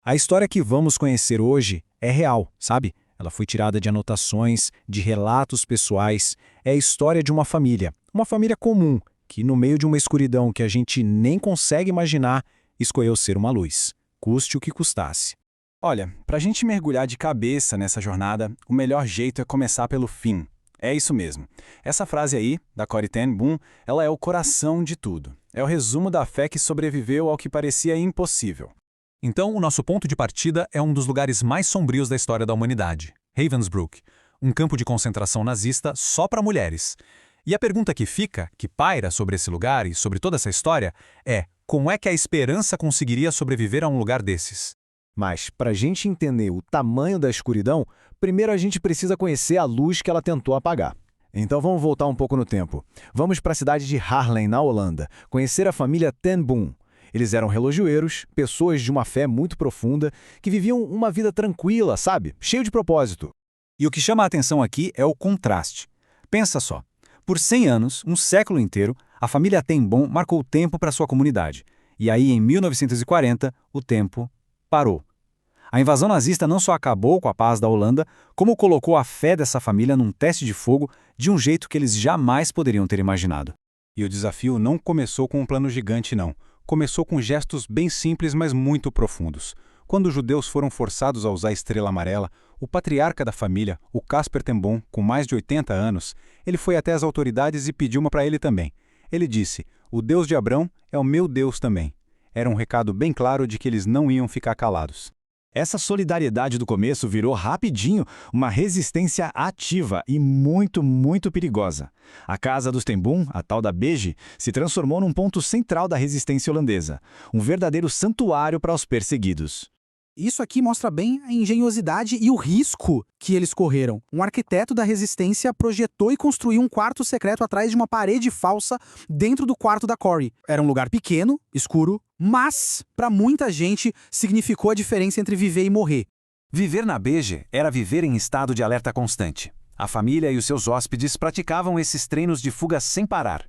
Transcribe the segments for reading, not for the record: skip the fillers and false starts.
A história que vamos conhecer hoje é real, sabe? Ela foi tirada de anotações, de relatos pessoais. É a história de uma família comum, que no meio de uma escuridão que a gente nem consegue imaginar, escolheu ser uma luz, custe o que custasse. Olha, para a gente mergulhar de cabeça nessa jornada, o melhor jeito é começar pelo fim. É isso mesmo. Essa frase aí, da Corrie ten Boom, ela é o coração de tudo. É o resumo da fé que sobreviveu ao que parecia impossível. Então, o nosso ponto de partida é um dos lugares mais sombrios da história da humanidade, Ravensbrück, um campo de concentração nazista só para mulheres. E a pergunta que fica, que paira sobre esse lugar e sobre toda essa história, é como é que a esperança conseguiria sobreviver a um lugar desses? Mas, para a gente entender o tamanho da escuridão, primeiro a gente precisa conhecer a luz que ela tentou apagar. Então vamos voltar um pouco no tempo. Vamos para a cidade de Haarlem, na Holanda, conhecer a família ten Boom. Eles eram relojoeiros, pessoas de uma fé muito profunda, que viviam uma vida tranquila, sabe? Cheio de propósito. E o que chama a atenção aqui é o contraste. Pensa só, por 100 anos, um século inteiro, a família ten Boom marcou o tempo para sua comunidade. E aí, em 1940, o tempo parou. A invasão nazista não só acabou com a paz da Holanda, como colocou a fé dessa família num teste de fogo de um jeito que eles jamais poderiam ter imaginado. E o desafio não começou com um plano gigante, não. Começou com gestos bem simples, mas muito profundos. Quando os judeus foram forçados a usar a estrela amarela, o patriarca da família, o Casper ten Boom, com mais de 80 anos, ele foi até as autoridades e pediu uma para ele também. Ele disse: "O Deus de Abrão é o meu Deus também." Era um recado bem claro de que eles não iam ficar calados. Essa solidariedade do começo virou rapidinho uma resistência ativa e muito perigosa. A casa dos ten Boom, a tal da Bege, se transformou num ponto central da resistência holandesa, um verdadeiro santuário para os perseguidos. Isso aqui mostra bem a engenhosidade e o risco que eles correram. Um arquiteto da resistência projetou e construiu um quarto secreto atrás de uma parede falsa dentro do quarto da Corrie. Era um lugar pequeno, escuro, mas, para muita gente, significou a diferença entre viver e morrer. Viver na Bege era viver em estado de alerta constante. A família e os seus hóspedes praticavam esses treinos de fuga sem parar.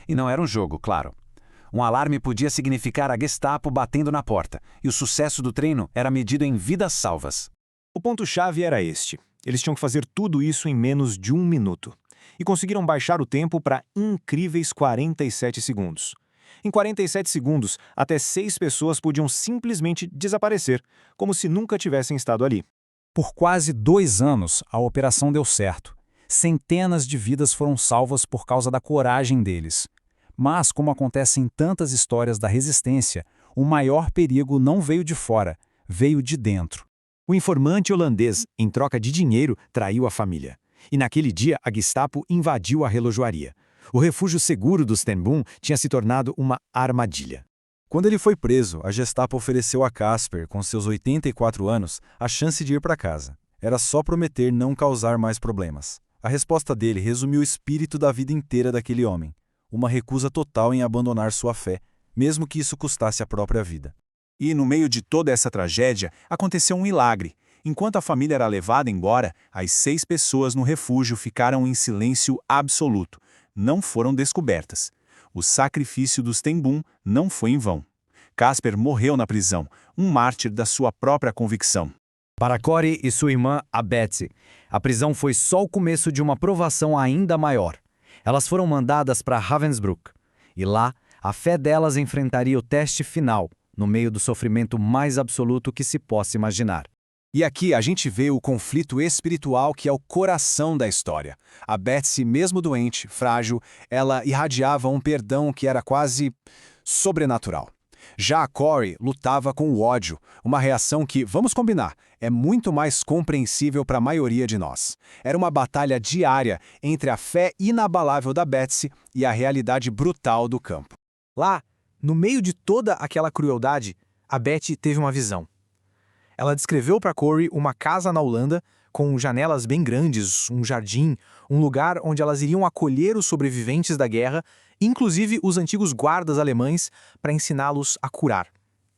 E não era um jogo, claro. Um alarme podia significar a Gestapo batendo na porta, e o sucesso do treino era medido em vidas salvas. O ponto-chave era este. Eles tinham que fazer tudo isso em menos de 1 minuto. E conseguiram baixar o tempo para incríveis 47 segundos. Em 47 segundos, até 6 pessoas podiam simplesmente desaparecer, como se nunca tivessem estado ali. Por quase 2 anos, a operação deu certo. Centenas de vidas foram salvas por causa da coragem deles. Mas, como acontece em tantas histórias da resistência, o maior perigo não veio de fora, veio de dentro. O informante holandês, em troca de dinheiro, traiu a família. E naquele dia, a Gestapo invadiu a relojoaria. O refúgio seguro dos ten Boom tinha se tornado uma armadilha. Quando ele foi preso, a Gestapo ofereceu a Casper, com seus 84 anos, a chance de ir para casa. Era só prometer não causar mais problemas. A resposta dele resumiu o espírito da vida inteira daquele homem. Uma recusa total em abandonar sua fé, mesmo que isso custasse a própria vida. E, no meio de toda essa tragédia, aconteceu um milagre. Enquanto a família era levada embora, as 6 pessoas no refúgio ficaram em silêncio absoluto. Não foram descobertas. O sacrifício dos ten Boom não foi em vão. Casper morreu na prisão, um mártir da sua própria convicção. Para Corrie e sua irmã, a Betsy, a prisão foi só o começo de uma provação ainda maior. Elas foram mandadas para Ravensbrück, e lá, a fé delas enfrentaria o teste final, no meio do sofrimento mais absoluto que se possa imaginar. E aqui a gente vê o conflito espiritual que é o coração da história. A Betsy, mesmo doente, frágil, ela irradiava um perdão que era quase sobrenatural. Já a Corrie lutava com o ódio, uma reação que, vamos combinar, é muito mais compreensível para a maioria de nós. Era uma batalha diária entre a fé inabalável da Betsy e a realidade brutal do campo. Lá, no meio de toda aquela crueldade, a Betty teve uma visão. Ela descreveu para Corrie uma casa na Holanda com janelas bem grandes, um jardim, um lugar onde elas iriam acolher os sobreviventes da guerra, inclusive os antigos guardas alemães, para ensiná-los a curar.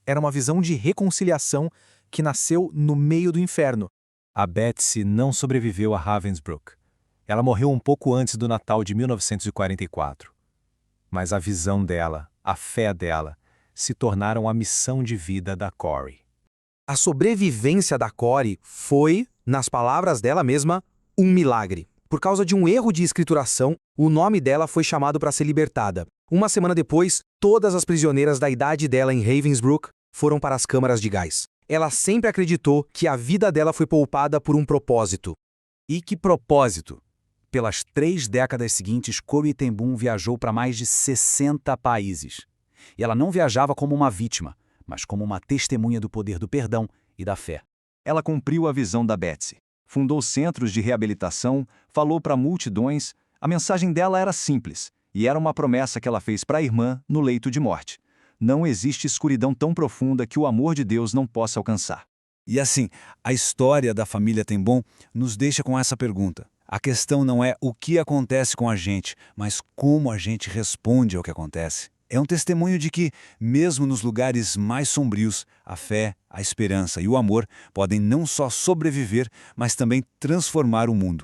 Era uma visão de reconciliação que nasceu no meio do inferno. A Betsy não sobreviveu a Ravensbrück. Ela morreu um pouco antes do Natal de 1944. Mas a visão dela, a fé dela, se tornaram a missão de vida da Corrie. A sobrevivência da Corey foi, nas palavras dela mesma, um milagre. Por causa de um erro de escrituração, o nome dela foi chamado para ser libertada. Uma semana depois, todas as prisioneiras da idade dela em Ravensbrück foram para as câmaras de gás. Ela sempre acreditou que a vida dela foi poupada por um propósito. E que propósito! Pelas 3 décadas seguintes, Corrie ten Boom viajou para mais de 60 países. E ela não viajava como uma vítima, mas como uma testemunha do poder do perdão e da fé. Ela cumpriu a visão da Betsy. Fundou centros de reabilitação, falou para multidões. A mensagem dela era simples, e era uma promessa que ela fez para a irmã no leito de morte. Não existe escuridão tão profunda que o amor de Deus não possa alcançar. E assim, a história da família ten Boom nos deixa com essa pergunta. A questão não é o que acontece com a gente, mas como a gente responde ao que acontece. É um testemunho de que, mesmo nos lugares mais sombrios, a fé, a esperança e o amor podem não só sobreviver, mas também transformar o mundo.